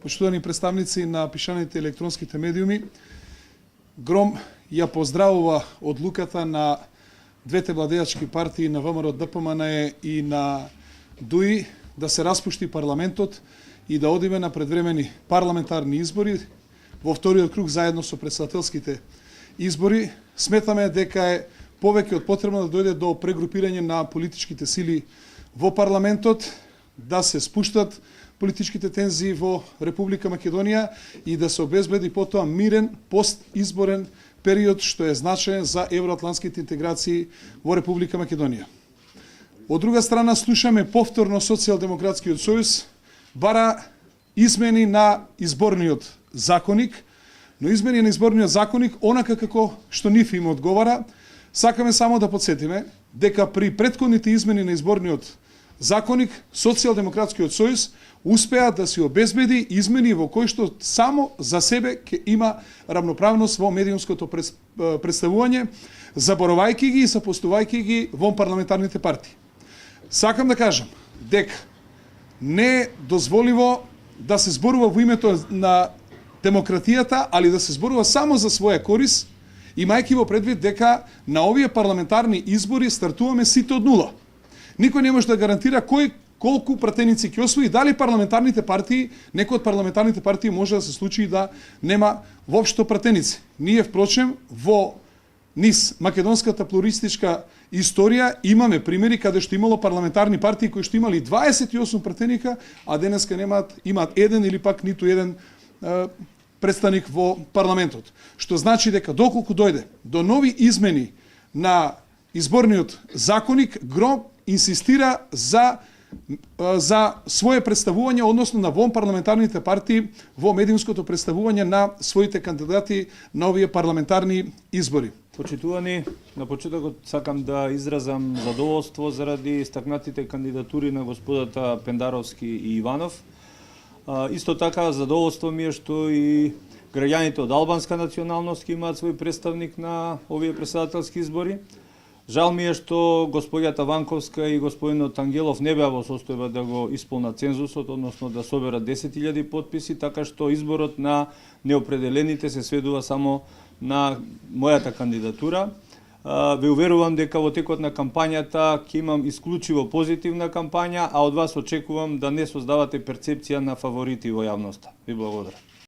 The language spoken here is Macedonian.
почитувани представници на пишаните електронските медиуми, Гром ја поздравува одлуката на двете владеачки партии, на ВМРО ДПМН и на ДУИ, да се распушти парламентот и да одиме на предвремени парламентарни избори во вториот круг заедно со претседателските избори. Сметаме дека е повеќе од потребно да дојде до прегрупирање на политичките сили во парламентот, да се спуштат политичките тензии во Република Македонија и да се обезбеди потоа мирен постизборен период, што е значаен за евроатлантските интеграции во Република Македонија. Од друга страна, слушаме повторно Социјалдемократскиот сојуз бара измени на изборниот законник, но измени на изборниот законник онака како што нив им одговара. Сакаме само да подсетиме дека при претходните измени на изборниот законник Социјалдемократскиот сојуз успеа да се обезбеди измени во кои што само за себе ќе има равноправност во медиумското представување, заборавајќи ги и сопоставувајќи ги во парламентарните партии. Сакам да кажам дека не е дозволиво да се зборува во името на демократијата, али да се зборува само за своја корис, имајќи во предвид дека на овие парламентарни избори стартуваме сите од нула. Никој не може да гарантира кој колку пратеници ќе освои, дали парламентарните партии, некои од парламентарните партии може да се случи да нема воопшто пратеници. Ние, впрочем, во низ македонската плуристичка историја имаме примери каде што имало парламентарни партии кои што имали 28 пратеника, а денеска имаат еден или пак ниту еден представник во парламентот. Што значи дека доколку дојде до нови измени на изборниот законник, Гром инсистира за свое представување, односно на вонпарламентарните партии во медиумското представување на своите кандидати на овие парламентарни избори. Почитувани, на почетокот сакам да изразам задоволство заради истакнатите кандидатури на господата Пендаровски и Иванов. Исто така задоволство ми е што и граѓаните од албанска националност имаат свој представник на овие претседателски избори. Жал ми е што господјата Ванковска и господинот Ангелов не беа во состојба да го исполнат цензусот, односно да соберат 10.000 потписи, така што изборот на неопределените се сведува само на мојата кандидатура. Ве уверувам дека во текот на кампањата ќе имам исклучиво позитивна кампања, а од вас очекувам да не создавате перцепција на фаворити во јавноста. Ви благодарам.